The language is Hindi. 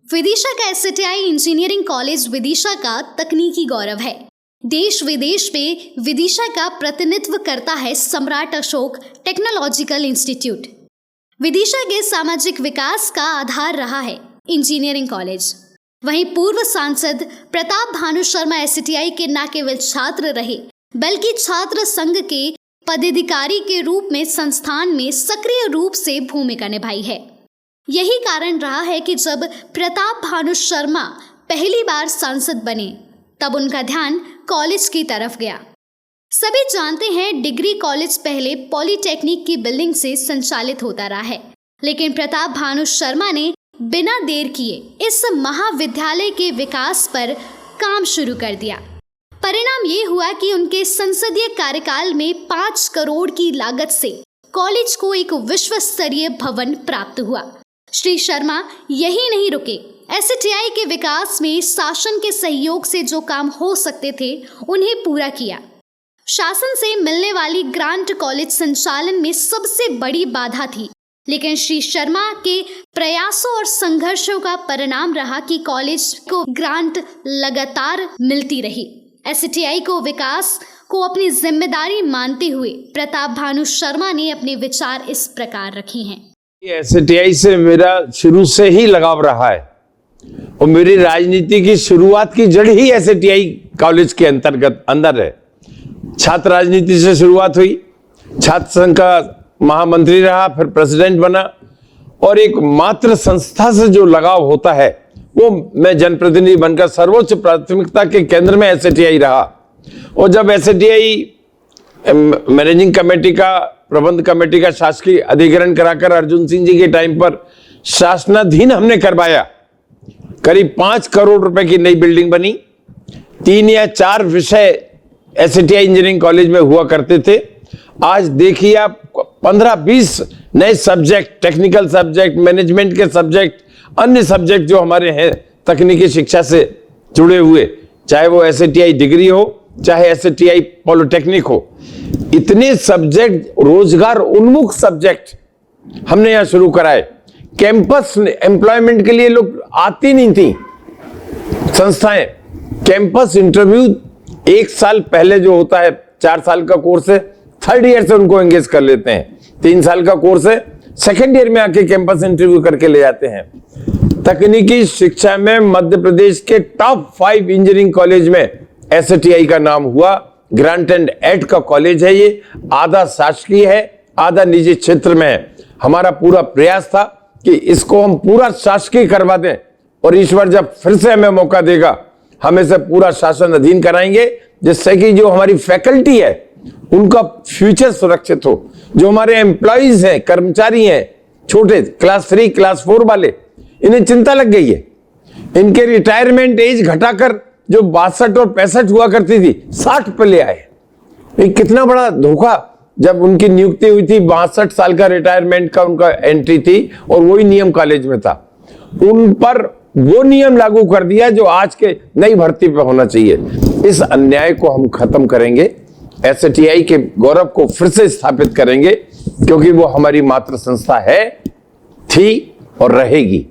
विदिशा का एसटीआई इंजीनियरिंग कॉलेज विदिशा का तकनीकी गौरव है। देश विदेश में विदिशा का प्रतिनिधित्व करता है सम्राट अशोक टेक्नोलॉजिकल इंस्टीट्यूट। विदिशा के सामाजिक विकास का आधार रहा है इंजीनियरिंग कॉलेज। वहीं पूर्व सांसद प्रताप भानु शर्मा एसटीआई के न केवल छात्र रहे बल्कि छात्र संघ के पदाधिकारी के रूप में संस्थान में सक्रिय रूप से भूमिका निभाई है। यही कारण रहा है कि जब प्रताप भानु शर्मा पहली बार सांसद बने तब उनका ध्यान कॉलेज की तरफ गया। सभी जानते हैं डिग्री कॉलेज पहले पॉलिटेक्निक की बिल्डिंग से संचालित होता रहा है, लेकिन प्रताप भानु शर्मा ने बिना देर किए इस महाविद्यालय के विकास पर काम शुरू कर दिया। परिणाम ये हुआ कि उनके संसदीय कार्यकाल में 5 करोड़ की लागत से कॉलेज को एक विश्व स्तरीय भवन प्राप्त हुआ। श्री शर्मा यही नहीं रुके, एसटीआई के विकास में शासन के सहयोग से जो काम हो सकते थे उन्हें पूरा किया। शासन से मिलने वाली ग्रांट कॉलेज संचालन में सबसे बड़ी बाधा थी, लेकिन श्री शर्मा के प्रयासों और संघर्षों का परिणाम रहा कि कॉलेज को ग्रांट लगातार मिलती रही। एसटीआई को विकास को अपनी जिम्मेदारी मानते हुए प्रताप भानु शर्मा ने अपने विचार इस प्रकार रखे हैं। एसटीआई से मेरा शुरू से ही लगाव रहा है और मेरी राजनीति की शुरुआत की जड़ ही एसटीआई कॉलेज के अंदर है। छात्र राजनीति से शुरुआत हुई, छात्र संघ का महामंत्री रहा, फिर प्रेसिडेंट बना और एक मात्र संस्था से जो लगाव होता है वो मैं जनप्रतिनिधि बनकर सर्वोच्च प्राथमिकता के केंद्र में एसटीआई रहा। और जब एसटीआई मैनेजिंग कमेटी का, प्रबंध कमेटी का शासकीय अधिग्रहण कराकर अर्जुन सिंह जी के टाइम पर शासनाधीन हमने करवाया, करीब 5 करोड़ रुपए की नई बिल्डिंग बनी। 3 या 4 विषय एसटीआई इंजीनियरिंग कॉलेज में हुआ करते थे। आज देखिए आप 15-20 नए सब्जेक्ट, टेक्निकल सब्जेक्ट, मैनेजमेंट के सब्जेक्ट, अन्य सब्जेक्ट जो हमारे हैं तकनीकी शिक्षा से जुड़े हुए, चाहे वो एसटीआई डिग्री हो चाहे एसटीआई पॉलिटेक्निक हो, इतने सब्जेक्ट, रोजगार उन्मुख सब्जेक्ट हमने यहां शुरू कराए। कैंपस एम्प्लॉयमेंट के लिए लोग आती नहीं थी संस्थाएं। कैंपस इंटरव्यू 1 साल पहले जो होता है, 4 साल का कोर्स है, 3rd ईयर से उनको एंगेज कर लेते हैं। 3 साल का कोर्स है, 2nd ईयर में आके कैंपस इंटरव्यू करके ले जाते हैं। तकनीकी शिक्षा में मध्य प्रदेश के टॉप 5 इंजीनियरिंग कॉलेज में एसटीआई का नाम हुआ। ग्रांट एंड एड का कॉलेज है ये, आधा शासकीय है, आधा निजी क्षेत्र में है। हमारा पूरा प्रयास था कि इसको हम पूरा शासकीय करवा दें और ईश्वर जब फिर से हमें मौका देगा हम इसे पूरा शासन अधीन कराएंगे, जिससे कि जो हमारी फैकल्टी है उनका फ्यूचर सुरक्षित हो। जो हमारे एम्प्लॉइज हैं, कर्मचारी हैं, छोटे क्लास 3, क्लास 4 वाले, इन्हें चिंता लग गई है। इनके रिटायरमेंट एज घटाकर जो 62 और 65 हुआ करती थी 60 पे ले आए। ये कितना बड़ा धोखा। जब उनकी नियुक्ति हुई थी 62 साल का रिटायरमेंट का उनका एंट्री थी और वही नियम कॉलेज में था। उन पर वो नियम लागू कर दिया जो आज के नई भर्ती पे होना चाहिए। इस अन्याय को हम खत्म करेंगे, एसटीआई के गौरव को फिर से स्थापित करेंगे, क्योंकि वो हमारी मातृ संस्था है, थी और रहेगी।